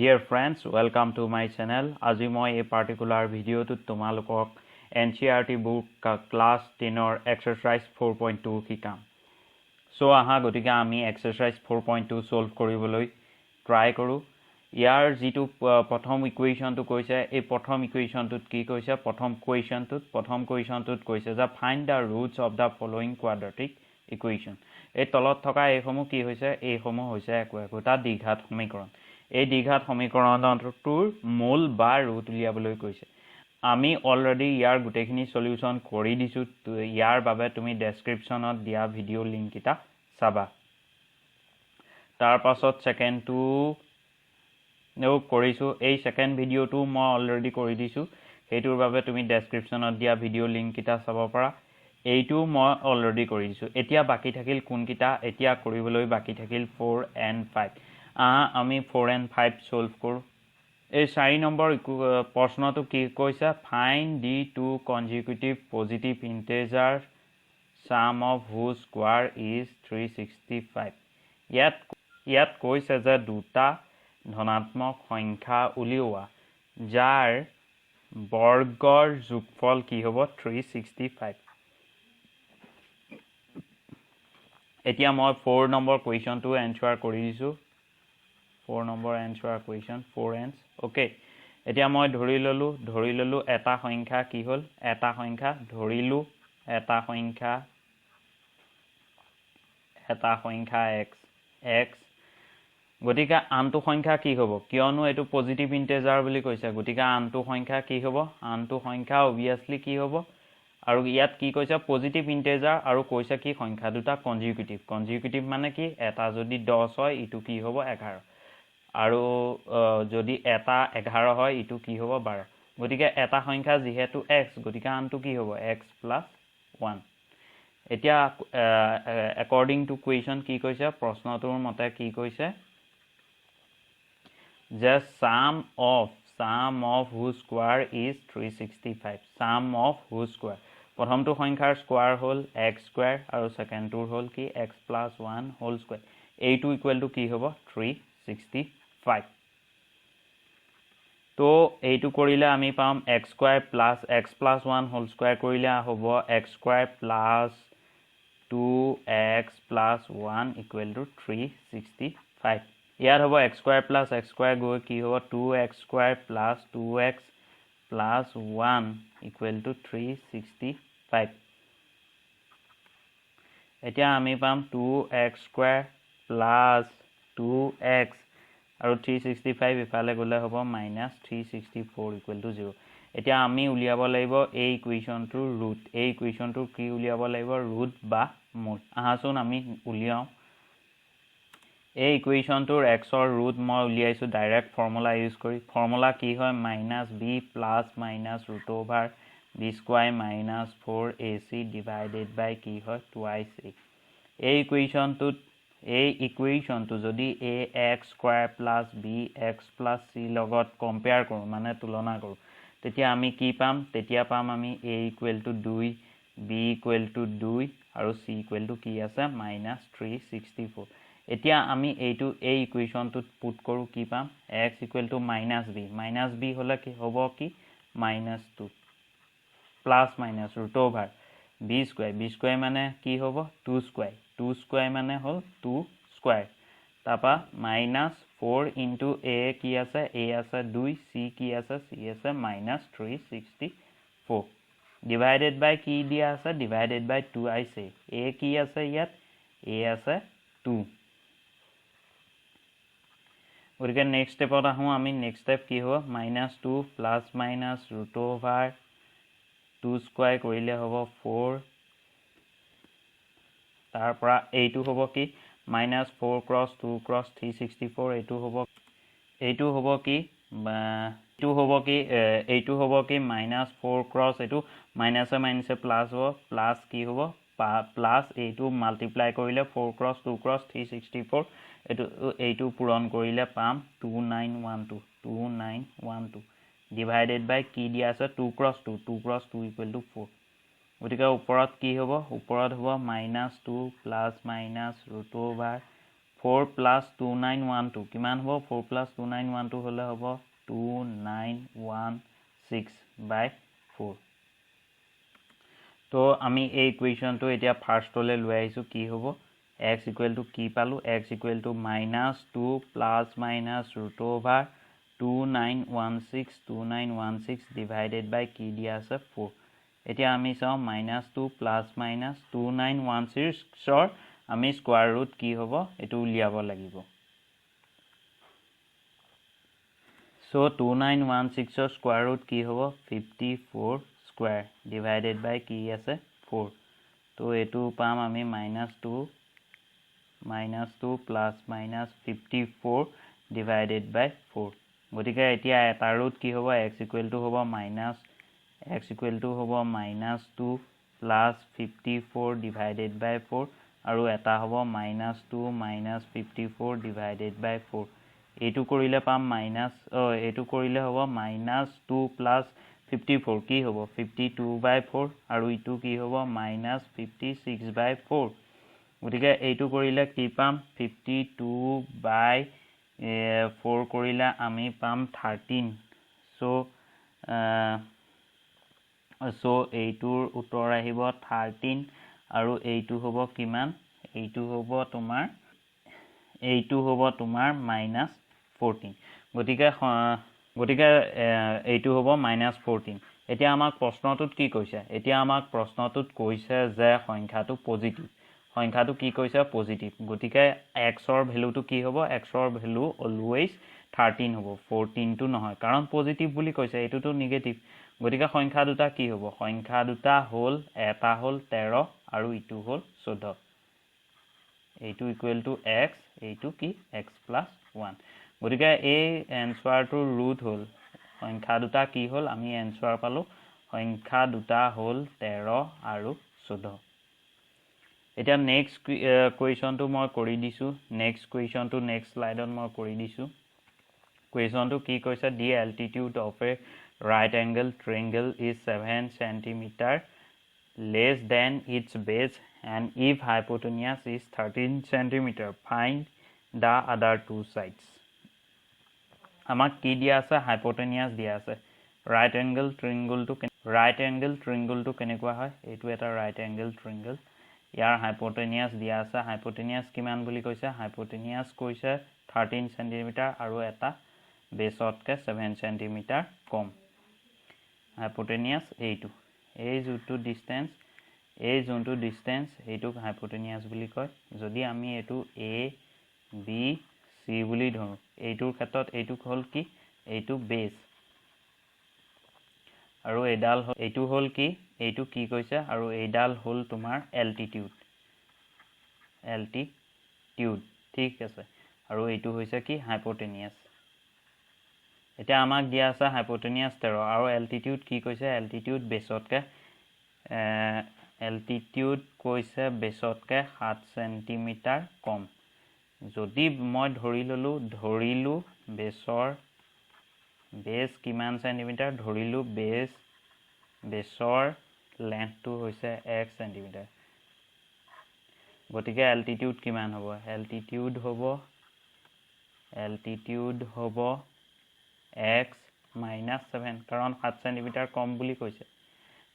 Dear friends, welcome to my channel. আজি মই এই পাৰ্টিকুলাৰ ভিডিঅ'টোত তোমালোকক NCERT বুক ক্লাছ 10ৰ এক্সাৰসাইজ 4.2 শিকাম। সো আহা গতিকে আমি এক্সাৰসাইজ 4.2 সলভ কৰিবলৈ ট্ৰাই কৰোঁ। ইয়াৰ যিটো প্ৰথম ইকুৱেশ্যনটো কৈছে এই প্ৰথম ইকুৱেশ্যনটোত কি কৈছে প্ৰথম কুৱেশ্যনটোত কৈছে যে find the roots of the following quadratic equation. এই তলত থকা এইসমূহ কি হৈছে এইসমূহ হৈছে একোটা দ্বিঘাত সমীকৰণ। এই দ্বিঘাত সমীকৰণটোৰ মূল বা ৰুট উলিয়াবলৈ কৈছে। আমি অলৰেডি ইয়াৰ গোটেইখিনি সলিউশন কৰি দিছোঁ। ইয়াৰ বাবে তুমি ডেসক্ৰিপশ্যনত দিয়া ভিডিঅ' লিংক এটা চাবা। তাৰ পাছত সেকেন্ডটো কৰিছোঁ। এই সেকেন্ড ভিডিঅ'টো মই অলৰেডি কৰি দিছোঁ, সেইটোৰ বাবে তুমি ডেসক্ৰিপশ্যনত দিয়া ভিডিঅ' লিংক এটা চাব পাৰা। এইটো মই অলৰেডি কৰি দিছোঁ। এতিয়া বাকি থাকিল কোনকিটা? এতিয়া কৰিবলৈ বাকি থাকিল 4 and 5। আমি 4 and 5 সলভ কৰোঁ। এই 4 নম্বৰ প্ৰশ্নটো কি কৈছে? Find the two consecutive positive integer sum of whose square is 365। ইয়াত কৈছে যে দুটা ধনাত্মক সংখ্যা উলিওৱা যাৰ বৰ্গৰ যোগফল কি হ'ব 365। এতিয়া মই 4 নম্বৰ কুৱেশ্যনটো এনসাৰ কৰি দিছোঁ। 4 নম্বৰ এনসাৰ কুৱেশ্যন 4 এন্স ওকে। এতিয়া মই ধৰি ললো এটা সংখ্যা কি হ'ল এটা সংখ্যা ধৰিলো এটা সংখ্যা x গতিকে আনটো সংখ্যা কি হ'ব কিয়নো এটো পজিটিভ ইন্টিজাৰ বুলি কৈছে গতিকে আনটো সংখ্যা কি হ'ব আনটো সংখ্যা অবিয়াসলি কি হ'ব আৰু ইয়াত কি কৈছে পজিটিভ ইন্টিজাৰ আৰু কৈছে কি সংখ্যা দুটা কনজিকিউটিভ মানে কি এটা যদি 10 হয় ইটো কি হ'ব 11 আৰু যদি এটা 11 হয় ইটো কি হ'ব 12 গতিকে এটা সংখ্যা যেহেতু x গতিকে আনটো কি হ'ব x + 1। এতিয়া according to question কি কৈছে প্ৰশ্নটোৰ মতে কি কৈছে যে sum of whose square is 365 sum of whose square প্ৰথমটো সংখ্যাৰ স্কয়াৰ হ'ল x স্কয়াৰ আৰু সেকেন্ডটোৰ হ'ল কি x + 1 হোল স্কয়াৰ এইটো ইকুৱেল টু কি হ'ব 365। তো এইটো কৰিলে আমি পাম x square + x + 1 whole square কৰিলে হ'ব x square + 2x + 1 equal to 365। ইয়াত হ'ব x স্কয়াৰ + x স্কয়াৰ গৈ কি হ'ব 2x square + 2x + 1 equal to 365। এতিয়া আমি পাম 2x স্কয়াৰ + 2x আৰু 365 ইফালে গলে হ'ব -364 ইকুৱেল টু 0। এতিয়া আমি উলিয়াব লাগিব এই ইকুৱেশ্যনটোৰ ৰুট। এই ইকুৱেশ্যনটোৰ কি উলিয়াব লাগিব ৰুট বা মূল। আহাচোন আমি উলিয়াও। এই ইকুৱেশ্যনটোৰ x ৰ ৰুট মই উলিয়াইছো ডাইৰেক্ট ফৰ্মুলা ইউজ কৰি। ফৰ্মুলা কি হয় -b + (b square - 4ac) divided by কি হয় 2ac। এই ইকুৱেশ্যনটো যদি ax স্কয়াৰ + bx + c লগত কম্পেয়াৰ কৰো মানে তুলনা কৰো তেতিয়া আমি কি পাম তেতিয়া পাম আমি a = 2 b = 2 আৰু c = কি আছে -364। এতিয়া আমি এইটো এই ইকুৱেশ্যনটোত পুট কৰো কি পাম x = -b হলে কি হ'ব কি -2 প্লাস মাইনাস √b স্কয়াৰ মানে কি হ'ব 2 স্কয়াৰ মানে হ'ল 2 স্কয়াৰ তাপা -4 * a কি আছে a আছে 2 c কি আছে c আছে -364 ডিভাইডেড বাই কি দিয়া আছে ডিভাইডেড বাই 2 আইছে a কি আছে ইয়াত a আছে 2। গতিকে নেক্সট স্টেপত আহো আমি নেক্সট স্টেপ কি হ'ব -2 ± √2 স্কয়াৰ কৰিলে হ'ব 4 তাৰ পৰা এইটো হ'ব কি -4 × 2 × 364 এইটো হ'ব কি -4 × এইটো মাইনাসে প্লাস হ'ব প্লাস কি হ'ব প্লাস এইটো মাল্টিপ্লাই কৰিলে 4 × 2 × 364 এইটো পূৰণ কৰিলে পাম 2912 ডিভাইডেড বাই কি দিয়া আছে 2 × 2 = 4। গতিকে ওপৰত কি হ'ব ওপৰত হ'ব -2 ± √2 4 plus 2912 কিমান হ'ব 4 plus 2912 হলে হ'ব 2916 by 4 তো আমি এই ইকুৱেশ্যনটো এতিয়া ফাৰ্ষ্টলৈ লৈ আহিছো কি হ'ব x equal to কি পালো x equal to -2 plus minus root over 2916 divided by কি দিয়া আছে 4 এতিয়া আমি চাও -2 plus minus 2916 ৰ আমি স্কয়াৰ ৰুট কি হ'ব এটো উলিয়াব লাগিব সো 2916 ৰ স্কয়াৰ ৰুট কি হ'ব 54 স্কয়াৰ divided by কি আছে 4 তো এটো পাম আমি -2 plus minus 54 divided by 4 গতিকে এতিয়া এটা ৰুট কি হ'ব x equal to হ'ব -2 plus 54 divided by 4 আৰু এটা হ'ব -2 minus 54 divided by 4 এইটো কৰিলে পাম এইটো কৰিলে হ'ব -2 plus 54 কি হ'ব 52 by 4 আৰু ইটো কি হ'ব -56 by 4 গতিকে এইটো কৰিলে কি পাম 52 by 4 কৰিলে আমি পাম 13 সো এইটোৰ উত্তৰ আহিব 13 আৰু এইটো হ'ব কিমান এইটো হ'ব তোমাৰ -14 গতিকে এইটো হ'ব -14 এতিয়া আমাক প্ৰশ্নটোত কি কৈছে এতিয়া আমাক প্ৰশ্নটোত কৈছে যে সংখ্যাটো পজিটিভ সংখ্যাটো কি কৈছে পজিটিভ গতিকে x ৰ ভ্যালুটো কি হ'ব x ৰ ভ্যালু অলৱেজ 13 হ'ব 14 টো নহয় কাৰণ পজিটিভ বুলি কৈছে এটোটো নেগেটিভ গতিকে সংখ্যা দুটা কি হ'ব সংখ্যা দুটা হ'ল এটা হ'ল 13 আৰু ইটো হ'ল 14 এইটো ইকুৱেল টু x এইটো কি x + 1 গতিকে এই এনসাৰটোৰ ৰুট হ'ল সংখ্যা দুটা কি হ'ল আমি এনসাৰ পালো সংখ্যা দুটা হ'ল 13 আৰু 14 এতিয়া নেক্সট কোৱেশ্চনটো মই কৰি দিছো নেক্সট কোৱেশ্চনটো নেক্সট স্লাইডত মই কৰি দিছো কোৱেশ্চনটো কি কৈছে the altitude of a right angle triangle is 7 cm less than its base and if hypotenuse is 13 cm find the other two sides আমাক কি দিয়া আছে hypotenuse দিয়া আছে right angle triangle to কেনেকুৱা হয় এটো এটা right angle triangle ইয়াৰ hypotenuse দিয়া আছে hypotenuse কিমান বুলি কৈছে hypotenuse কৈছে 13 cm আৰু এটা বেসতকে 7 cm কম hypotenuse এইটো এই যোনটো ডিসটেন্স এইটো hypotenuse বুলি কয় যদি আমি এটো a b c বুলি ধৰো এইটোৰ ক্ষেত্ৰত এইটো হ'ল কি এইটো বেস আৰু এইটো হ'ল কি এইটো কি কৈছে আৰু এইডাল হ'ল তোমাৰ altitude ঠিক আছে আৰু এইটো হৈছে কি hypotenuse এটা আমাক দিয়া আছে hypotenuse 13 আৰু altitude কি কৈছে altitude বেসতকে altitude কৈছে বেসতকে 7 cm কম যদি মই ধৰিলু বেস কিমান সেন্টিমিটাৰ ধৰিলু বেসৰ লেন্থটো হৈছে 1 cm গতিকে altitude কিমান হ'ব altitude হ'ব x - 7 কাৰণ 7 cm কম বুলি কৈছে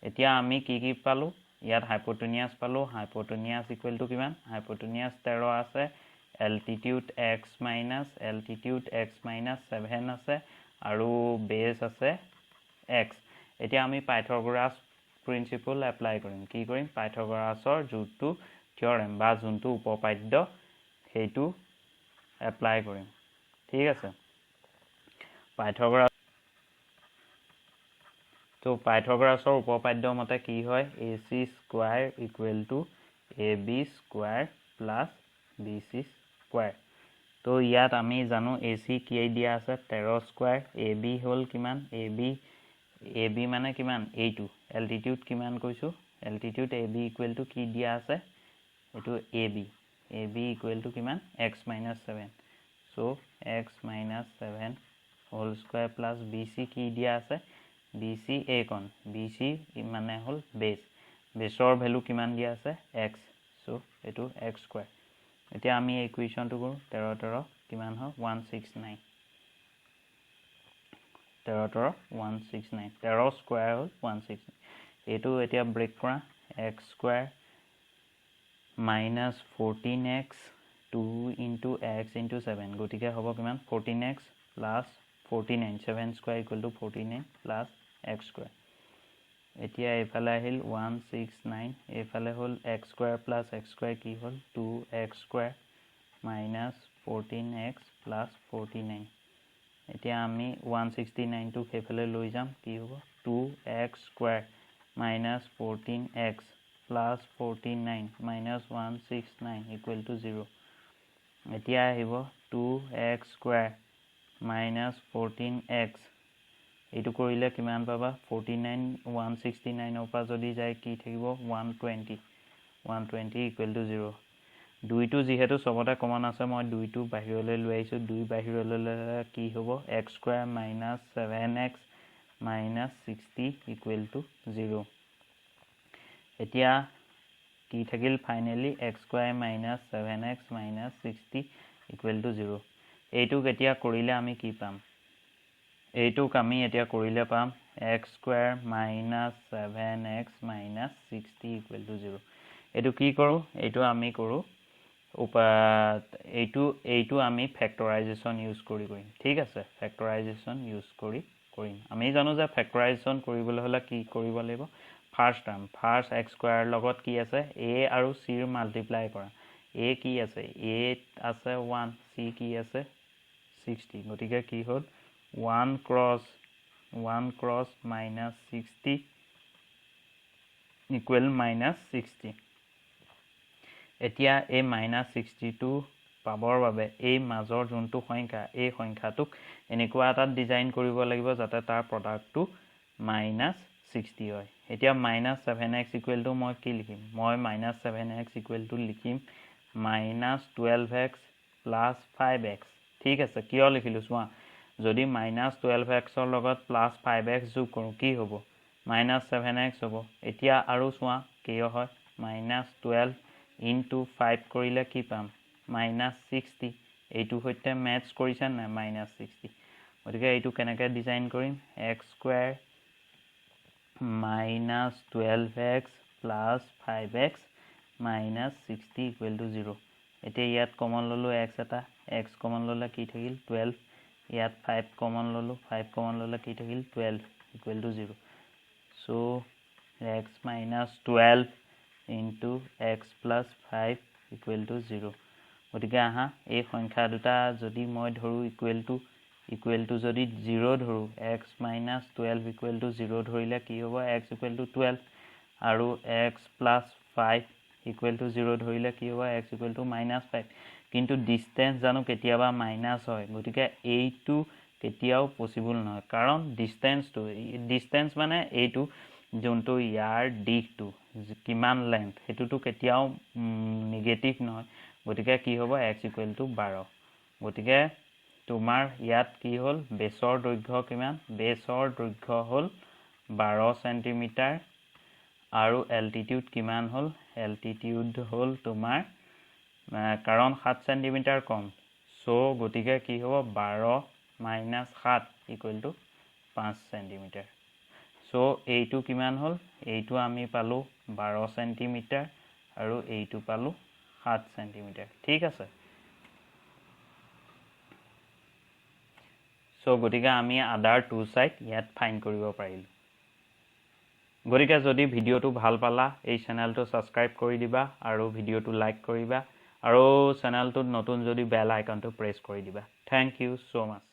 এতিয়া আমি কি পালো ইয়াত hypotenuse পালো hypotenuse equal to কিমান hypotenuse 13 আছে altitude x - 7 আছে আৰু বেস আছে x এতিয়া আমি পাইথাগোৰাছ প্ৰিন্সিপল এপ্লাই কৰিম কি কৰিম পাইথাগোৰাছৰ যোনটো থিওৰেম বা যোনটো উপপাদ্য হেতু এপ্লাই কৰিম ঠিক আছে পাইথাগোৰাছৰ উপপাদ্য মতে কি হয় ac square = ab square + bc square তো ইয়াত আমি জানো ac কি দিয়া আছে 13 স্কয়াৰ ab হ'ল কিমান ab মানে কিমান এইটো altitude কিমান কৈছো altitude ab = কি দিয়া আছে এটো ab = কিমান x - 7 so x - 7 whole square plus bc কি দিয়া আছে bc একন bc মানে হল বেসৰ ভ্যালু কিমান দিয়া আছে x so এটো x স্কয়াৰ এতিয়া আমি এই ইকুৱেশ্যনটো কৰোঁ 13 13 কিমান হয় 169 13 13 169 13 স্কোয়াৰ হ'ল 169 এইটো এতিয়া ব্ৰেক কৰা x square minus 14x 2 into x into 7 গতিকে হ'ব কিমান 14x plus 49 7 square equal to 49 plus x square এতিয়া এইফালে আহিল 169 এইফালে হ'ল x square plus x square কি হ'ল 2x square minus 14x plus 49 এতিয়া আমি 169 টো সেইফালে লৈ যাম কি হ'ব 2x square minus 14x plus 49 minus 169 equal to 0 এতিয়া আহিব 2x square minus 14x এইটো কৰিলে কিমান পাবা 49 169 পৰা যদি যায় কি থাকিব 120 equal to 0 দুইটো যেহেতু সবতে কমন আছে মই দুইটো বাহিৰলৈ লৈ আহিছো দুই বাহিৰলৈ কি হ'ব x square minus 7x minus 60 equal to 0 এতিয়া কি থাকিল finally x square minus 7x minus 60 equal to 0 এইটো কেতিয়া কৰিলে আমি কি পাম এইটো আমি এতিয়া কৰিলে পাম x square minus 7x minus 60 equal to 0 এইটো কি কৰো এইটো আমি কৰো এইটো আমি ফ্যাক্টৰাইজেশন ইউজ কৰিম ঠিক আছে ফ্যাক্টৰাইজেশন ইউজ কৰিম আমি জানো যে ফ্যাক্টৰাইজেশন কৰিবলৈ হলে কি কৰিব লাগিব first term first x square লগত কি আছে a আৰু c ৰ মাল্টিপ্লাই কৰা a কি আছে a আছে 1 c কি আছে 60 গতিকে কি হ'ল 1 cross minus 60 equal minus 60 এতিয়া এই minus 62 পাবৰ বাবে এই মাজৰ যোনটো সংখ্যা এই সংখ্যাটোক এনেকুৱা এটা ডিজাইন কৰিব লাগিব যাতে তাৰ প্ৰডাক্টটো minus 60 হয় এতিয়া minus 7x equal to মই কি লিখিম মই minus 7x equal to লিখিম minus 12x plus 5x ঠিক আছে কিয় লিখিলো চোৱা যদি minus 12x ৰ লগত plus 5x যোগ কৰো কি হ'ব minus 7x হ'ব এতিয়া আৰু চোৱা কি হয় minus 12 into 5 কৰিলে কি পাম minus 60 এইটো হৈতে মেটচ কৰিছা না minus 60 গতিকে এইটো কেনেকৈ ডিজাইন কৰিম x square minus 12x plus 5x minus 60 equal to 0 এতিয়া ইয়াত কমন ললো x এটা x কমন ললে কি থাকিল 12 ইয়াত 5 কমন ললো 5 কমন ললে কি থাকিল 12 equal to 0 so x minus 12 into x plus 5 equal to 0 গতিকে আহা এই সংখ্যা দুটা যদি মই ধৰু equal to যদি 0 ধৰু x minus 12 equal to 0 ধৰিলে কি হ'ব x equal to 12 আৰু x plus 5 equal to 0 ধৰিলে কি হ'ব x equal to minus 5 কিন্তু ডিসটেন্স জানো কেতিয়াবা মাইনাস হয় গতিকে এইটো কেতিয়াও পসিবল নহয় কাৰণ ডিসটেন্স মানে এইটো যোনটো ইয়াৰ দিকটো কিমান লেন্থ হেতুটো কেতিয়াও নেগেটিভ নহয় গতিকে কি হ'ব x equal to 12 গতিকে তোমাৰ ইয়াত কি হ'ল বেছৰ দৈৰ্ঘ্য কিমান বেছৰ দৈৰ্ঘ্য হ'ল 12 সেন্টিমিটাৰ আৰু এল্টিটিউড কিমান হ'ল এল্টিটিউড হ'ল তোমাৰ কাৰণ 7 সেন্টিমিটাৰ কম সো গতিকে কি হ'ব 12 minus 7 equal to 5 centimetre so এইটো কিমান হ'ল এইটো আমি পালো 12 সেন্টিমিটাৰ আৰু এইটো পালো 7 সেন্টিমিটাৰ ঠিক আছে সো গতিকে আমি আদাৰ টু সাইড ইয়াত ফাইন কৰিব পাৰিলো গতিকে যদি ভিডিওটো ভাল পালা এই চেনেলটো সাবস্ক্ৰাইব কৰি দিবা আৰু ভিডিওটো লাইক কৰিবা আৰু চেনেলটোত নতুন যদি বেল আইকনটো প্ৰেছ কৰি দিবা থ্যাংক ইউ সো মাচ